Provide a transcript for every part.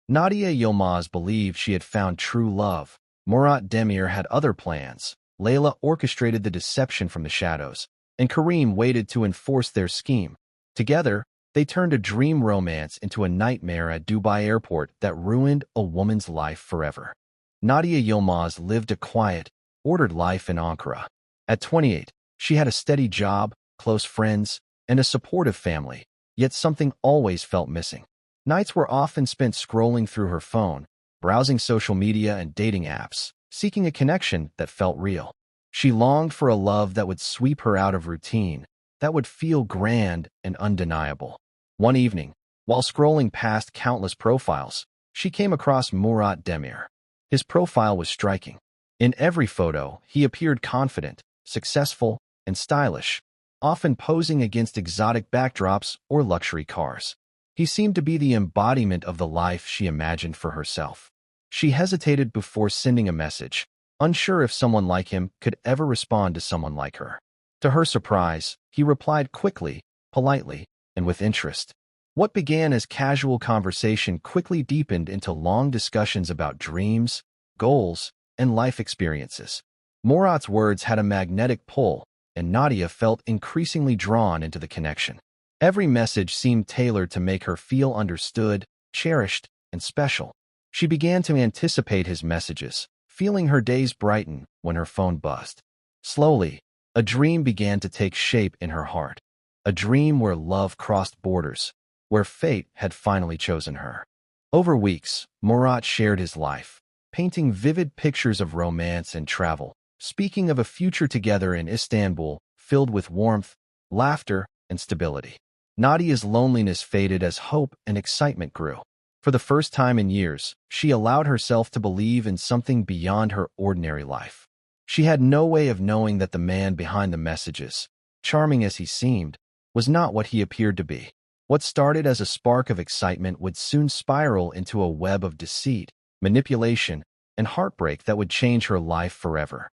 Nadia Yilmaz believed she had found true love. Murat Demir had other plans. Leila orchestrated the deception from the shadows, and Karim waited to enforce their scheme. Together, they turned a dream romance into a nightmare at Dubai airport that ruined a woman's life forever. Nadia Yilmaz lived a quiet, ordered life in Ankara. At 28, she had a steady job, close friends, and a supportive family, yet something always felt missing. Nights were often spent scrolling through her phone, browsing social media and dating apps, seeking a connection that felt real. She longed for a love that would sweep her out of routine, that would feel grand and undeniable. One evening, while scrolling past countless profiles, she came across Murat Demir. His profile was striking. In every photo, he appeared confident, successful, and stylish, often posing against exotic backdrops or luxury cars. He seemed to be the embodiment of the life she imagined for herself. She hesitated before sending a message, unsure if someone like him could ever respond to someone like her. To her surprise, he replied quickly, politely, and with interest. What began as casual conversation quickly deepened into long discussions about dreams, goals, and life experiences. Murat's words had a magnetic pull, and Nadia felt increasingly drawn into the connection. Every message seemed tailored to make her feel understood, cherished, and special. She began to anticipate his messages, feeling her days brighten when her phone buzzed. Slowly, a dream began to take shape in her heart. A dream where love crossed borders, where fate had finally chosen her. Over weeks, Murat shared his life, painting vivid pictures of romance and travel, speaking of a future together in Istanbul filled with warmth, laughter, and stability. Nadia's loneliness faded as hope and excitement grew. For the first time in years, she allowed herself to believe in something beyond her ordinary life. She had no way of knowing that the man behind the messages, charming as he seemed, was not what he appeared to be. What started as a spark of excitement would soon spiral into a web of deceit, manipulation, and heartbreak that would change her life forever.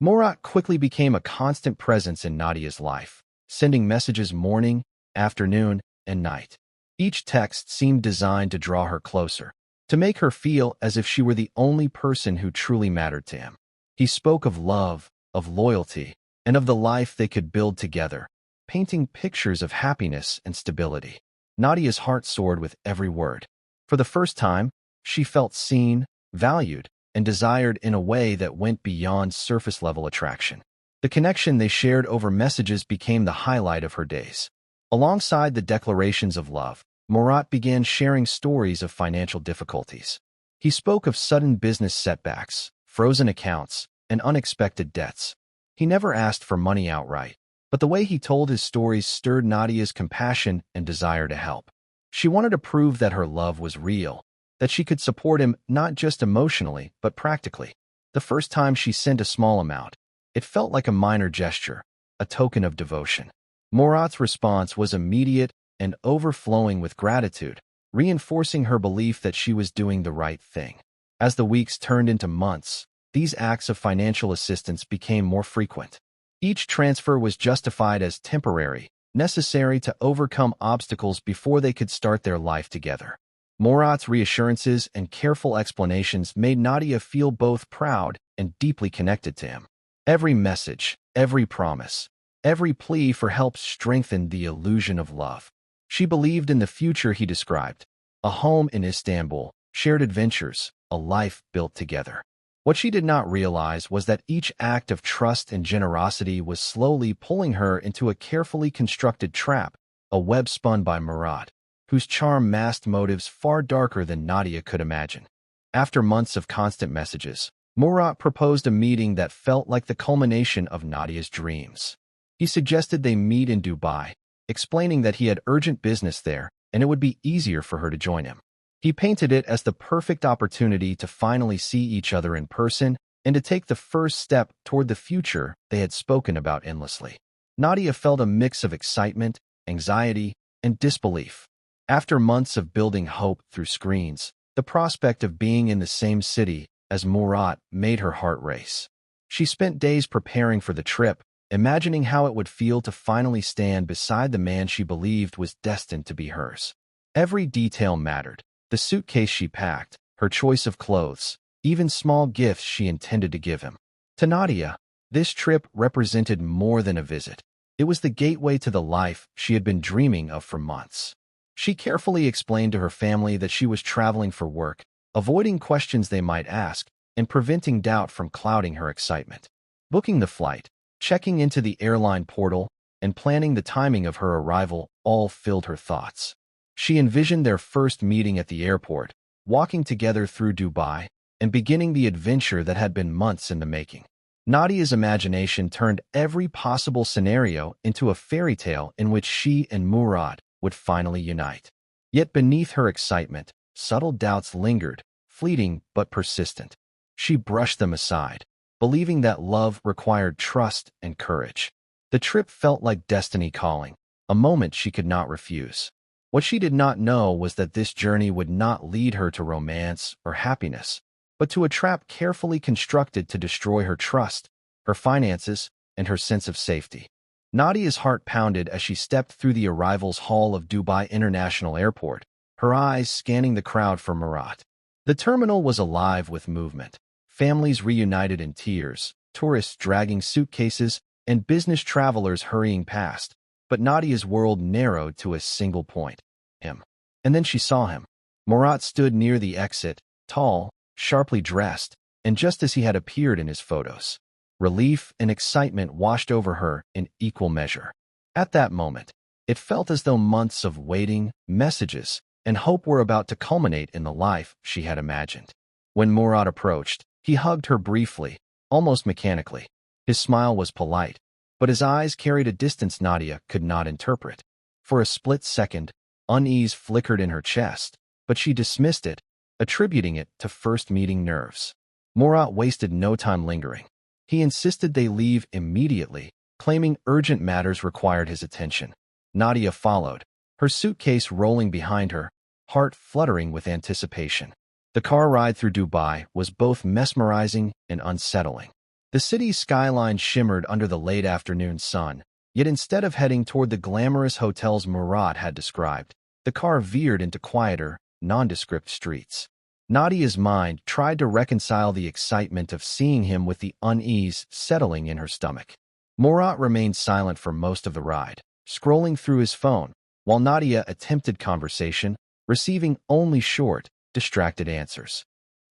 Murat quickly became a constant presence in Nadia's life, sending messages morning, afternoon, and night. Each text seemed designed to draw her closer, to make her feel as if she were the only person who truly mattered to him. He spoke of love, of loyalty, and of the life they could build together, painting pictures of happiness and stability. Nadia's heart soared with every word. For the first time, she felt seen, valued, and desired in a way that went beyond surface-level attraction. The connection they shared over messages became the highlight of her days. Alongside the declarations of love, Murat began sharing stories of financial difficulties. He spoke of sudden business setbacks, frozen accounts, and unexpected debts. He never asked for money outright, but the way he told his stories stirred Nadia's compassion and desire to help. She wanted to prove that her love was real, that she could support him not just emotionally, but practically. The first time she sent a small amount, it felt like a minor gesture, a token of devotion. Murat's response was immediate and overflowing with gratitude, reinforcing her belief that she was doing the right thing. As the weeks turned into months, these acts of financial assistance became more frequent. Each transfer was justified as temporary, necessary to overcome obstacles before they could start their life together. Murat's reassurances and careful explanations made Nadia feel both proud and deeply connected to him. Every message, every promise, every plea for help strengthened the illusion of love. She believed in the future he described, a home in Istanbul, shared adventures, a life built together. What she did not realize was that each act of trust and generosity was slowly pulling her into a carefully constructed trap, a web spun by Murat, whose charm masked motives far darker than Nadia could imagine. After months of constant messages, Murat proposed a meeting that felt like the culmination of Nadia's dreams. He suggested they meet in Dubai, explaining that he had urgent business there and it would be easier for her to join him. He painted it as the perfect opportunity to finally see each other in person and to take the first step toward the future they had spoken about endlessly. Nadia felt a mix of excitement, anxiety, and disbelief. After months of building hope through screens, the prospect of being in the same city as Murat made her heart race. She spent days preparing for the trip, imagining how it would feel to finally stand beside the man she believed was destined to be hers. Every detail mattered. The suitcase she packed, her choice of clothes, even small gifts she intended to give him. To Nadia, this trip represented more than a visit. It was the gateway to the life she had been dreaming of for months. She carefully explained to her family that she was traveling for work, avoiding questions they might ask, and preventing doubt from clouding her excitement. Booking the flight, checking into the airline portal, and planning the timing of her arrival all filled her thoughts. She envisioned their first meeting at the airport, walking together through Dubai, and beginning the adventure that had been months in the making. Nadia's imagination turned every possible scenario into a fairy tale in which she and Murat would finally unite. Yet beneath her excitement, subtle doubts lingered, fleeting but persistent. She brushed them aside, believing that love required trust and courage. The trip felt like destiny calling, a moment she could not refuse. What she did not know was that this journey would not lead her to romance or happiness, but to a trap carefully constructed to destroy her trust, her finances, and her sense of safety. Nadia's heart pounded as she stepped through the arrivals hall of Dubai International Airport, her eyes scanning the crowd for Murat. The terminal was alive with movement. Families reunited in tears, tourists dragging suitcases, and business travelers hurrying past. But Nadia's world narrowed to a single point: him. And then she saw him. Murat stood near the exit, tall, sharply dressed, and just as he had appeared in his photos. Relief and excitement washed over her in equal measure. At that moment, it felt as though months of waiting, messages, and hope were about to culminate in the life she had imagined. When Murat approached, he hugged her briefly, almost mechanically. His smile was polite, but his eyes carried a distance Nadia could not interpret. For a split second, unease flickered in her chest, but she dismissed it, attributing it to first meeting nerves. Murat wasted no time lingering. He insisted they leave immediately, claiming urgent matters required his attention. Nadia followed, her suitcase rolling behind her, heart fluttering with anticipation. The car ride through Dubai was both mesmerizing and unsettling. The city's skyline shimmered under the late afternoon sun, yet instead of heading toward the glamorous hotels Murat had described, the car veered into quieter, nondescript streets. Nadia's mind tried to reconcile the excitement of seeing him with the unease settling in her stomach. Murat remained silent for most of the ride, scrolling through his phone, while Nadia attempted conversation, receiving only short, distracted answers.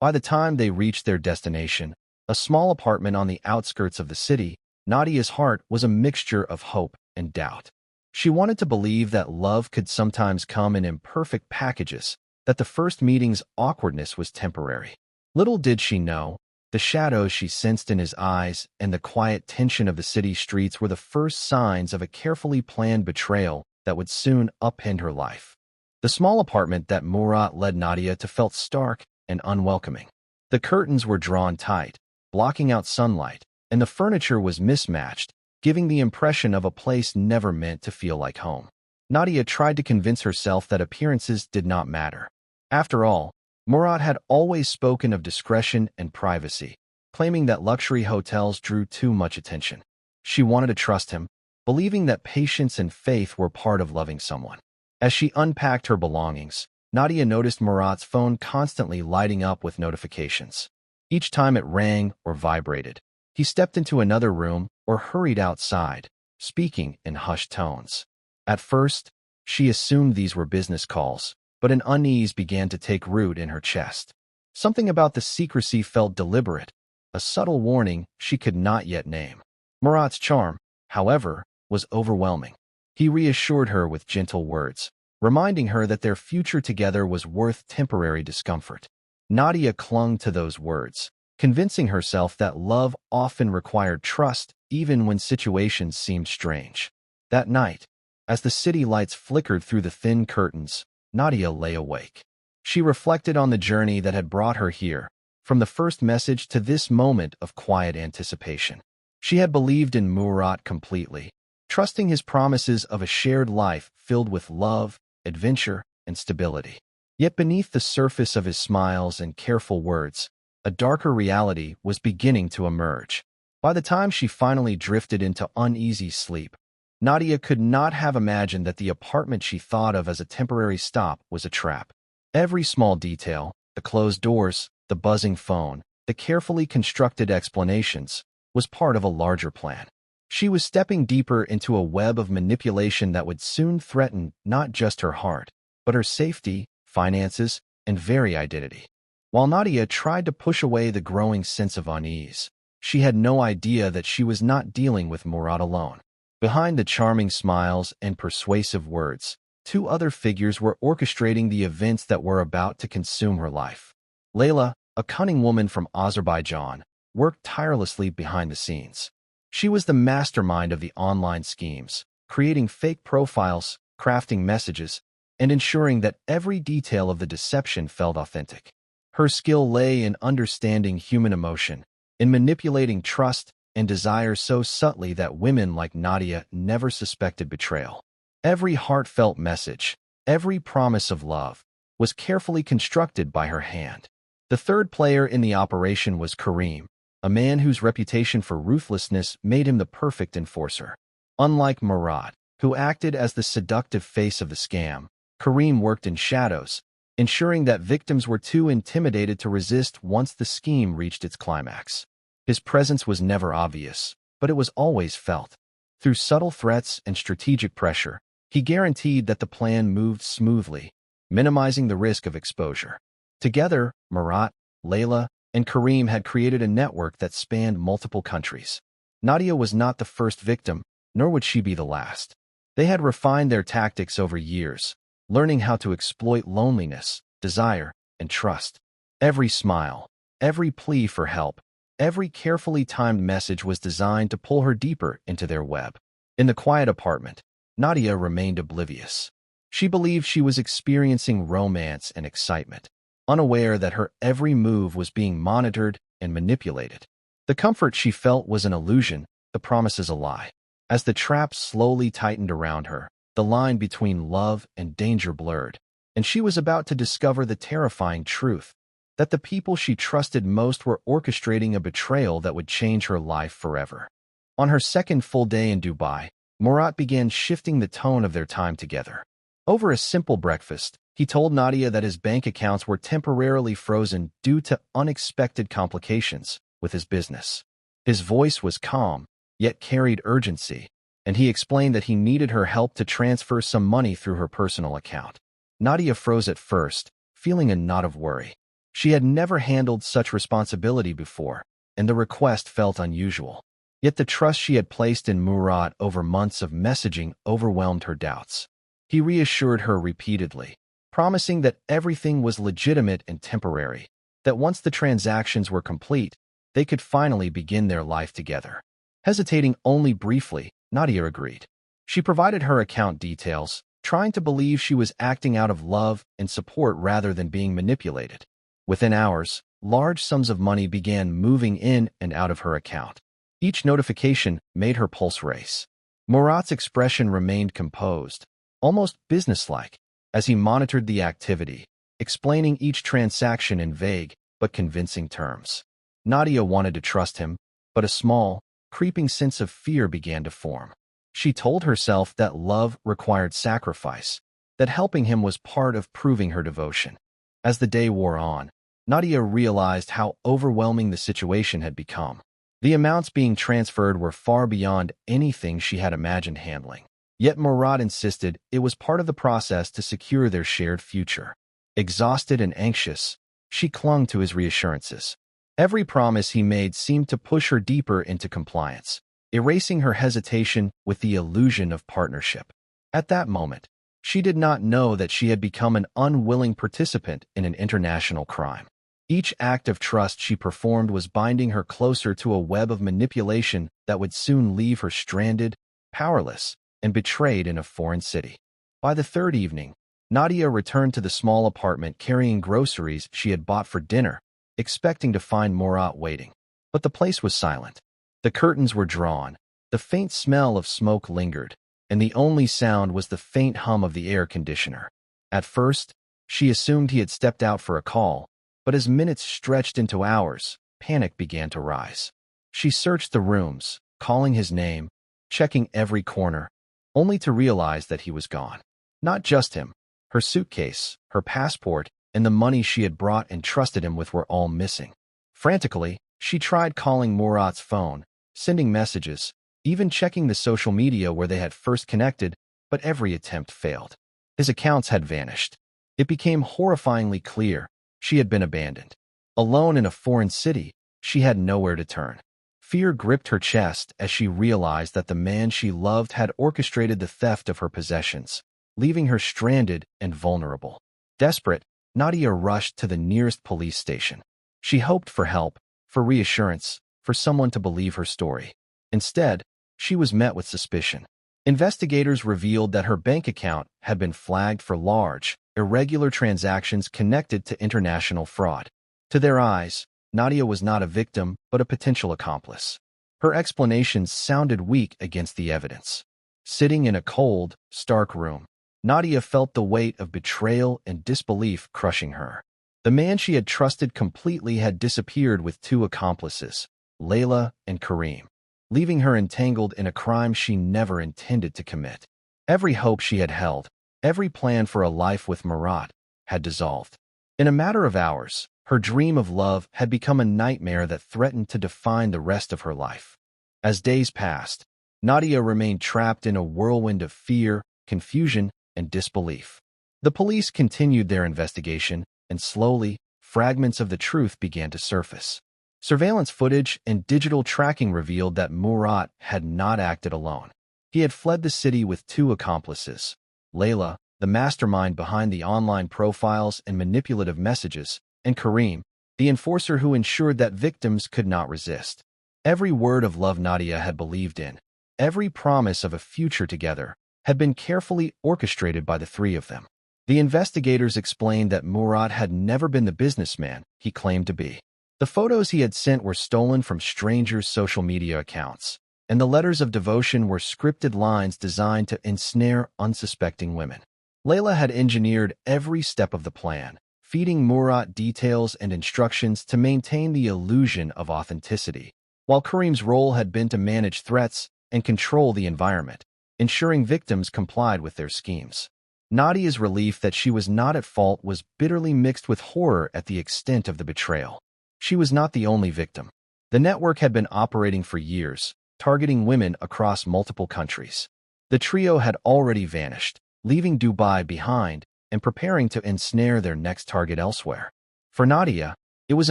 By the time they reached their destination, a small apartment on the outskirts of the city, Nadia's heart was a mixture of hope and doubt. She wanted to believe that love could sometimes come in imperfect packages, that the first meeting's awkwardness was temporary. Little did she know, the shadows she sensed in his eyes and the quiet tension of the city streets were the first signs of a carefully planned betrayal that would soon upend her life. The small apartment that Murat led Nadia to felt stark and unwelcoming. The curtains were drawn tight, blocking out sunlight, and the furniture was mismatched, giving the impression of a place never meant to feel like home. Nadia tried to convince herself that appearances did not matter. After all, Murat had always spoken of discretion and privacy, claiming that luxury hotels drew too much attention. She wanted to trust him, believing that patience and faith were part of loving someone. As she unpacked her belongings, Nadia noticed Murat's phone constantly lighting up with notifications. Each time it rang or vibrated, he stepped into another room or hurried outside, speaking in hushed tones. At first, she assumed these were business calls, but an unease began to take root in her chest. Something about the secrecy felt deliberate, a subtle warning she could not yet name. Murat's charm, however, was overwhelming. He reassured her with gentle words, reminding her that their future together was worth temporary discomfort. Nadia clung to those words, convincing herself that love often required trust even when situations seemed strange. That night, as the city lights flickered through the thin curtains, Nadia lay awake. She reflected on the journey that had brought her here, from the first message to this moment of quiet anticipation. She had believed in Murat completely, trusting his promises of a shared life filled with love, adventure, and stability. Yet beneath the surface of his smiles and careful words, a darker reality was beginning to emerge. By the time she finally drifted into uneasy sleep, Nadia could not have imagined that the apartment she thought of as a temporary stop was a trap. Every small detail, the closed doors, the buzzing phone, the carefully constructed explanations, was part of a larger plan. She was stepping deeper into a web of manipulation that would soon threaten not just her heart, but her safety, finances, and very identity. While Nadia tried to push away the growing sense of unease, she had no idea that she was not dealing with Murat alone. Behind the charming smiles and persuasive words, two other figures were orchestrating the events that were about to consume her life. Leila, a cunning woman from Azerbaijan, worked tirelessly behind the scenes. She was the mastermind of the online schemes, creating fake profiles, crafting messages, and ensuring that every detail of the deception felt authentic. Her skill lay in understanding human emotion, in manipulating trust and desire so subtly that women like Nadia never suspected betrayal. Every heartfelt message, every promise of love, was carefully constructed by her hand. The third player in the operation was Karim, a man whose reputation for ruthlessness made him the perfect enforcer. Unlike Murat, who acted as the seductive face of the scam, Karim worked in shadows, ensuring that victims were too intimidated to resist once the scheme reached its climax. His presence was never obvious, but it was always felt. Through subtle threats and strategic pressure, he guaranteed that the plan moved smoothly, minimizing the risk of exposure. Together, Murat, Leila, and Karim had created a network that spanned multiple countries. Nadia was not the first victim, nor would she be the last. They had refined their tactics over years, learning how to exploit loneliness, desire, and trust. Every smile, every plea for help, every carefully timed message was designed to pull her deeper into their web. In the quiet apartment, Nadia remained oblivious. She believed she was experiencing romance and excitement, unaware that her every move was being monitored and manipulated. The comfort she felt was an illusion, the promises a lie. As the trap slowly tightened around her, the line between love and danger blurred, and she was about to discover the terrifying truth that the people she trusted most were orchestrating a betrayal that would change her life forever. On her second full day in Dubai, Murat began shifting the tone of their time together. Over a simple breakfast, he told Nadia that his bank accounts were temporarily frozen due to unexpected complications with his business. His voice was calm, yet carried urgency, and he explained that he needed her help to transfer some money through her personal account. Nadia froze at first, feeling a knot of worry. She had never handled such responsibility before, and the request felt unusual. Yet the trust she had placed in Murat over months of messaging overwhelmed her doubts. He reassured her repeatedly, promising that everything was legitimate and temporary, that once the transactions were complete, they could finally begin their life together. Hesitating only briefly, Nadia agreed. She provided her account details, trying to believe she was acting out of love and support rather than being manipulated. Within hours, large sums of money began moving in and out of her account. Each notification made her pulse race. Murat's expression remained composed, almost businesslike, as he monitored the activity, explaining each transaction in vague but convincing terms. Nadia wanted to trust him, but a small, creeping sense of fear began to form. She told herself that love required sacrifice, that helping him was part of proving her devotion. As the day wore on, Nadia realized how overwhelming the situation had become. The amounts being transferred were far beyond anything she had imagined handling. Yet Murat insisted it was part of the process to secure their shared future. Exhausted and anxious, she clung to his reassurances. Every promise he made seemed to push her deeper into compliance, erasing her hesitation with the illusion of partnership. At that moment, she did not know that she had become an unwilling participant in an international crime. Each act of trust she performed was binding her closer to a web of manipulation that would soon leave her stranded, powerless, and betrayed in a foreign city. By the third evening, Nadia returned to the small apartment carrying groceries she had bought for dinner, expecting to find Murat waiting. But the place was silent. The curtains were drawn, the faint smell of smoke lingered, and the only sound was the faint hum of the air conditioner. At first, she assumed he had stepped out for a call, but as minutes stretched into hours, panic began to rise. She searched the rooms, calling his name, checking every corner, only to realize that he was gone. Not just him, her suitcase, her passport, and the money she had brought and trusted him with were all missing. Frantically, she tried calling Murat's phone, sending messages, even checking the social media where they had first connected, but every attempt failed. His accounts had vanished. It became horrifyingly clear she had been abandoned. Alone in a foreign city, she had nowhere to turn. Fear gripped her chest as she realized that the man she loved had orchestrated the theft of her possessions, leaving her stranded and vulnerable. Desperate, Nadia rushed to the nearest police station. She hoped for help, for reassurance, for someone to believe her story. Instead, she was met with suspicion. Investigators revealed that her bank account had been flagged for large, irregular transactions connected to international fraud. To their eyes, Nadia was not a victim, but a potential accomplice. Her explanations sounded weak against the evidence. Sitting in a cold, stark room, Nadia felt the weight of betrayal and disbelief crushing her. The man she had trusted completely had disappeared with two accomplices, Leila and Karim, leaving her entangled in a crime she never intended to commit. Every hope she had held, every plan for a life with Murat, had dissolved. In a matter of hours, her dream of love had become a nightmare that threatened to define the rest of her life. As days passed, Nadia remained trapped in a whirlwind of fear, confusion, and disbelief. The police continued their investigation, and slowly, fragments of the truth began to surface. Surveillance footage and digital tracking revealed that Murat had not acted alone. He had fled the city with two accomplices, Leila, the mastermind behind the online profiles and manipulative messages, and Karim, the enforcer who ensured that victims could not resist. Every word of love Nadia had believed in, every promise of a future together, had been carefully orchestrated by the three of them. The investigators explained that Murat had never been the businessman he claimed to be. The photos he had sent were stolen from strangers' social media accounts, and the letters of devotion were scripted lines designed to ensnare unsuspecting women. Leila had engineered every step of the plan, feeding Murat details and instructions to maintain the illusion of authenticity, while Karim's role had been to manage threats and control the environment, ensuring victims complied with their schemes. Nadia's relief that she was not at fault was bitterly mixed with horror at the extent of the betrayal. She was not the only victim. The network had been operating for years, targeting women across multiple countries. The trio had already vanished, leaving Dubai behind and preparing to ensnare their next target elsewhere. For Nadia, it was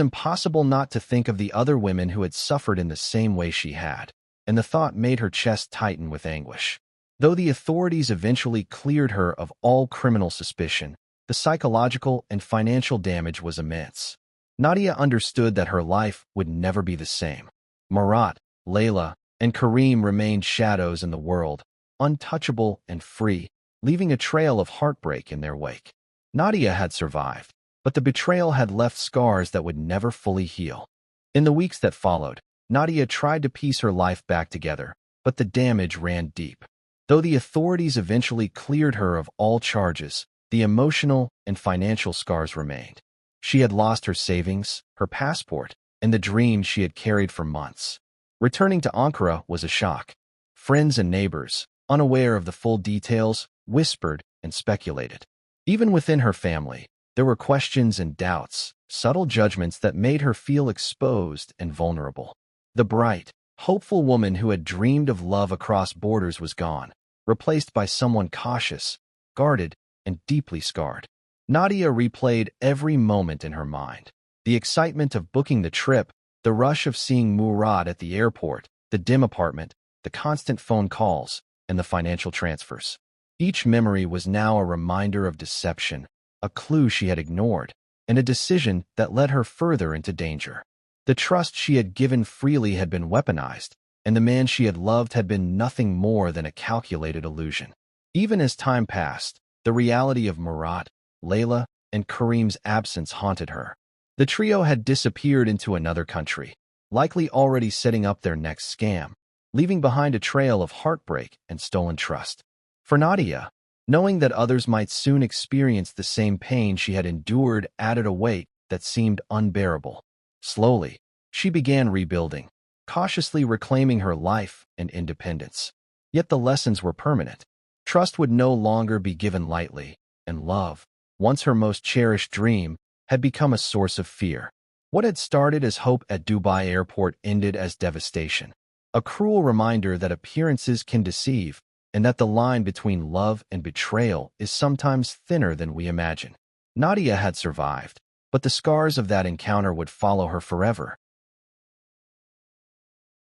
impossible not to think of the other women who had suffered in the same way she had, and the thought made her chest tighten with anguish. Though the authorities eventually cleared her of all criminal suspicion, the psychological and financial damage was immense. Nadia understood that her life would never be the same. Murat, Leila, and Karim remained shadows in the world, untouchable and free, leaving a trail of heartbreak in their wake. Nadia had survived, but the betrayal had left scars that would never fully heal. In the weeks that followed, Nadia tried to piece her life back together, but the damage ran deep. Though the authorities eventually cleared her of all charges, the emotional and financial scars remained. She had lost her savings, her passport, and the dream she had carried for months. Returning to Ankara was a shock. Friends and neighbors, unaware of the full details, whispered and speculated. Even within her family, there were questions and doubts, subtle judgments that made her feel exposed and vulnerable. The bright, hopeful woman who had dreamed of love across borders was gone, replaced by someone cautious, guarded, and deeply scarred. Nadia replayed every moment in her mind. The excitement of booking the trip, the rush of seeing Murat at the airport, the dim apartment, the constant phone calls, and the financial transfers. Each memory was now a reminder of deception, a clue she had ignored, and a decision that led her further into danger. The trust she had given freely had been weaponized, and the man she had loved had been nothing more than a calculated illusion. Even as time passed, the reality of Murat, Leila, and Karim's absence haunted her. The trio had disappeared into another country, likely already setting up their next scam, leaving behind a trail of heartbreak and stolen trust. For Nadia, knowing that others might soon experience the same pain she had endured added a weight that seemed unbearable. Slowly, she began rebuilding, cautiously reclaiming her life and independence. Yet the lessons were permanent. Trust would no longer be given lightly, and love, once her most cherished dream, had become a source of fear. What had started as hope at Dubai airport ended as devastation. A cruel reminder that appearances can deceive, and that the line between love and betrayal is sometimes thinner than we imagine. Nadia had survived, but the scars of that encounter would follow her forever.